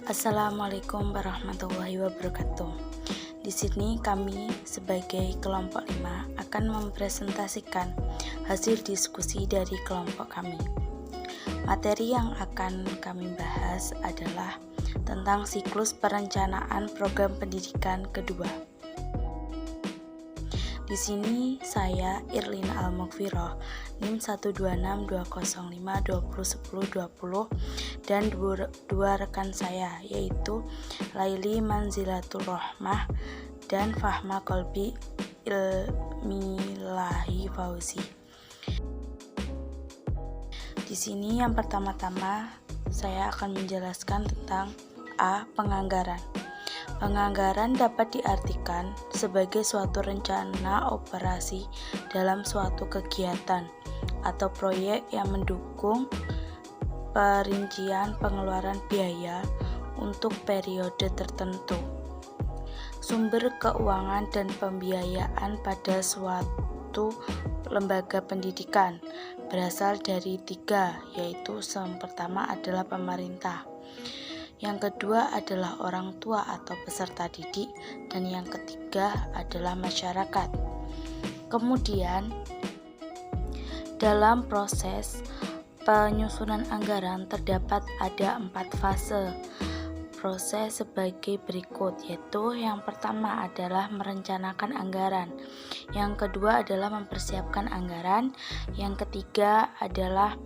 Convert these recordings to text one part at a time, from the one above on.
Assalamualaikum warahmatullahi wabarakatuh. Di sini kami sebagai kelompok 5 akan mempresentasikan hasil diskusi dari kelompok kami. Materi yang akan kami bahas adalah tentang siklus perencanaan program pendidikan kedua. Di sini saya Irlina Al-Mughfiroh, NIM 1262052010020 dan dua rekan saya yaitu Laili Manzilatul Rohmah dan Fahma Kolbi Ilmilahi Fauzi. Di sini yang pertama-tama saya akan menjelaskan tentang A. Penganggaran. Penganggaran dapat diartikan sebagai suatu rencana operasi dalam suatu kegiatan atau proyek yang mendukung perincian pengeluaran biaya untuk periode tertentu. Sumber keuangan dan pembiayaan pada suatu lembaga pendidikan berasal dari 3, yaitu yang pertama adalah pemerintah, yang kedua adalah orang tua atau peserta didik, dan yang ketiga adalah masyarakat. Kemudian, dalam proses penyusunan anggaran terdapat ada 4 fase proses sebagai berikut, yaitu yang pertama adalah merencanakan anggaran, yang kedua adalah mempersiapkan anggaran, yang ketiga adalah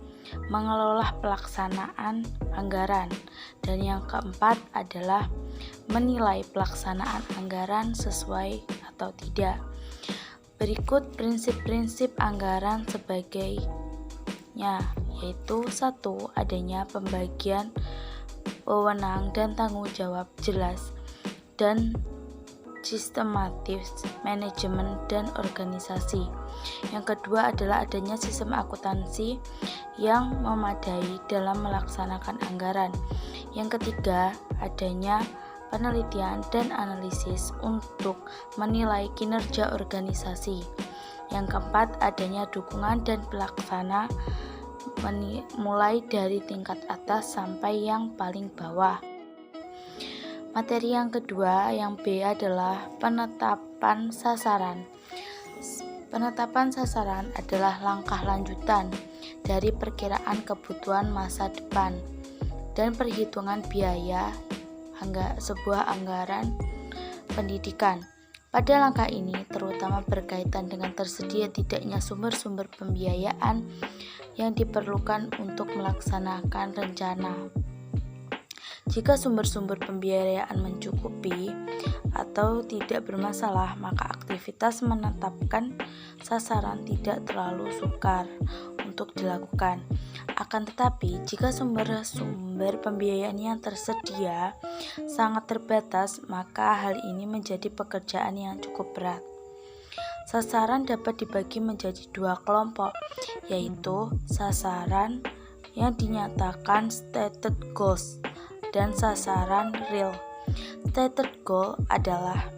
mengelola pelaksanaan anggaran, dan yang keempat adalah menilai pelaksanaan anggaran sesuai atau tidak. Berikut prinsip-prinsip anggaran sebagainya, yaitu 1. Adanya pembagian wewenang dan tanggung jawab jelas dan sistematis manajemen dan organisasi. Yang kedua adalah adanya sistem akuntansi yang memadai dalam melaksanakan anggaran. Yang ketiga, adanya penelitian dan analisis untuk menilai kinerja organisasi. Yang keempat, adanya dukungan dan pelaksana mulai dari tingkat atas sampai yang paling bawah. Materi yang kedua, yang B adalah penetapan sasaran. Penetapan sasaran adalah langkah lanjutan dari perkiraan kebutuhan masa depan dan perhitungan biaya sebuah anggaran pendidikan. Pada langkah ini terutama berkaitan dengan tersedia tidaknya sumber-sumber pembiayaan yang diperlukan untuk melaksanakan rencana. Jika sumber-sumber pembiayaan mencukupi atau tidak bermasalah, maka aktivitas menetapkan sasaran tidak terlalu sukar untuk dilakukan. Akan tetapi, jika sumber-sumber pembiayaan yang tersedia sangat terbatas, maka hal ini menjadi pekerjaan yang cukup berat. Sasaran dapat dibagi menjadi 2 kelompok, yaitu sasaran yang dinyatakan stated goals dan sasaran real. Stated goal adalah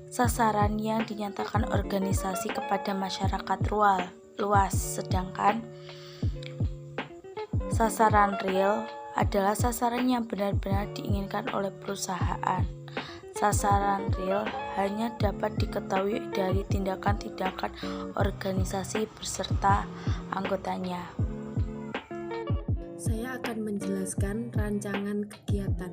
sasaran yang dinyatakan organisasi kepada masyarakat luas, sedangkan sasaran real adalah sasaran yang benar-benar diinginkan oleh perusahaan. Sasaran real hanya dapat diketahui dari tindakan-tindakan organisasi beserta anggotanya. Saya akan menjelaskan rancangan kegiatan.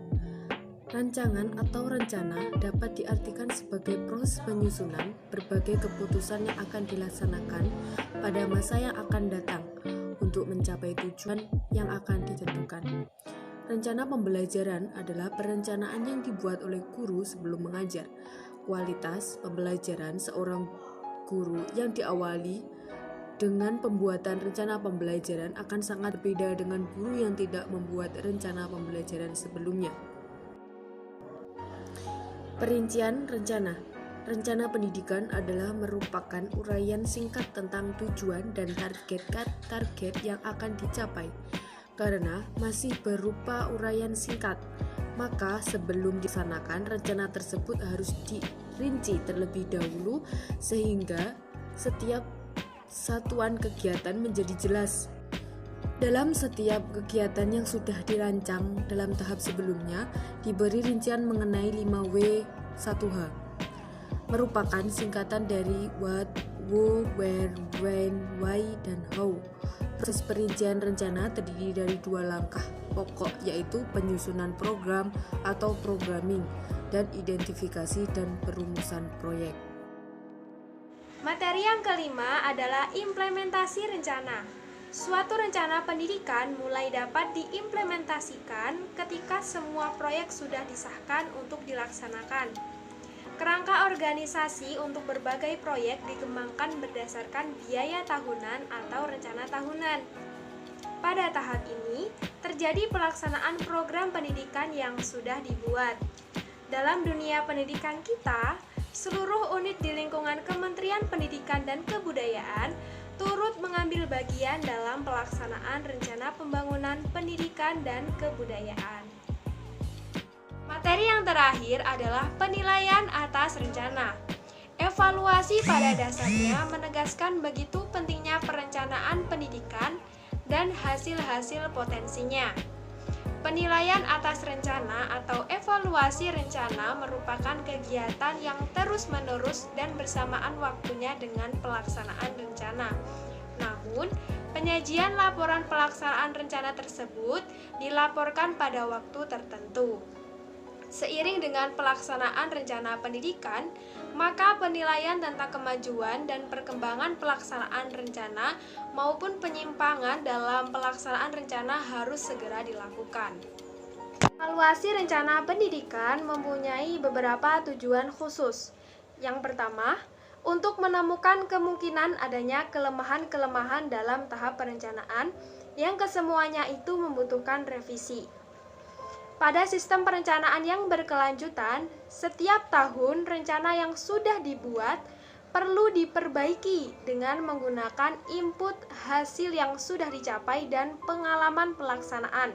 Rancangan atau rencana dapat diartikan sebagai proses penyusunan berbagai keputusan yang akan dilaksanakan pada masa yang akan datang untuk mencapai tujuan yang akan ditentukan. Rencana pembelajaran adalah perencanaan yang dibuat oleh guru sebelum mengajar. Kualitas pembelajaran seorang guru yang diawali dengan pembuatan rencana pembelajaran akan sangat berbeda dengan guru yang tidak membuat rencana pembelajaran sebelumnya. Perincian rencana. Rencana pendidikan adalah merupakan uraian singkat tentang tujuan dan target yang akan dicapai. Karena masih berupa uraian singkat, maka sebelum dilaksanakan rencana tersebut harus dirinci terlebih dahulu sehingga setiap satuan kegiatan menjadi jelas. Dalam setiap kegiatan yang sudah dirancang dalam tahap sebelumnya, diberi rincian mengenai 5W1H, merupakan singkatan dari what, who, where, when, why, dan how. Proses perincian rencana terdiri dari 2 langkah pokok, yaitu penyusunan program atau programming, dan identifikasi dan perumusan proyek. Materi yang kelima adalah implementasi rencana. Suatu rencana pendidikan mulai dapat diimplementasikan ketika semua proyek sudah disahkan untuk dilaksanakan. Kerangka organisasi untuk berbagai proyek dikembangkan berdasarkan biaya tahunan atau rencana tahunan. Pada tahap ini, terjadi pelaksanaan program pendidikan yang sudah dibuat. Dalam dunia pendidikan kita, seluruh unit di lingkungan Kementerian Pendidikan dan Kebudayaan turut mengambil bagian dalam pelaksanaan rencana pembangunan pendidikan dan kebudayaan. Materi yang terakhir adalah penilaian atas rencana. Evaluasi pada dasarnya menegaskan begitu pentingnya perencanaan pendidikan dan hasil-hasil potensinya. Penilaian atas rencana atau evaluasi rencana merupakan kegiatan yang terus-menerus dan bersamaan waktunya dengan pelaksanaan rencana. Namun, penyajian laporan pelaksanaan rencana tersebut dilaporkan pada waktu tertentu. Seiring dengan pelaksanaan rencana pendidikan, maka penilaian tentang kemajuan dan perkembangan pelaksanaan rencana maupun penyimpangan dalam pelaksanaan rencana harus segera dilakukan. Evaluasi rencana pendidikan mempunyai beberapa tujuan khusus. Yang pertama, untuk menemukan kemungkinan adanya kelemahan-kelemahan dalam tahap perencanaan yang kesemuanya itu membutuhkan revisi. Pada sistem perencanaan yang berkelanjutan, setiap tahun rencana yang sudah dibuat perlu diperbaiki dengan menggunakan input hasil yang sudah dicapai dan pengalaman pelaksanaan.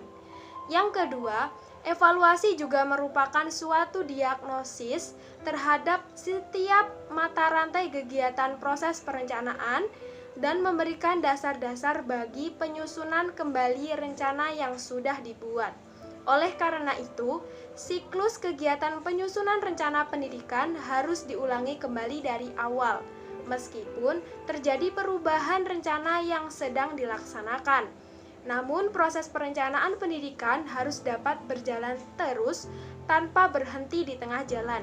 Yang kedua, evaluasi juga merupakan suatu diagnosis terhadap setiap mata rantai kegiatan proses perencanaan dan memberikan dasar-dasar bagi penyusunan kembali rencana yang sudah dibuat. Oleh karena itu, siklus kegiatan penyusunan rencana pendidikan harus diulangi kembali dari awal, meskipun terjadi perubahan rencana yang sedang dilaksanakan. Namun, proses perencanaan pendidikan harus dapat berjalan terus tanpa berhenti di tengah jalan.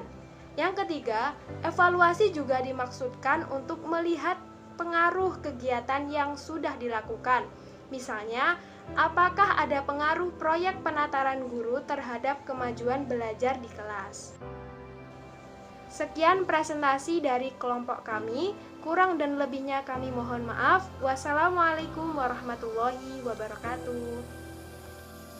Yang ketiga, evaluasi juga dimaksudkan untuk melihat pengaruh kegiatan yang sudah dilakukan. Misalnya, apakah ada pengaruh proyek penataran guru terhadap kemajuan belajar di kelas? Sekian presentasi dari kelompok kami. Kurang dan lebihnya kami mohon maaf. Wassalamualaikum warahmatullahi wabarakatuh.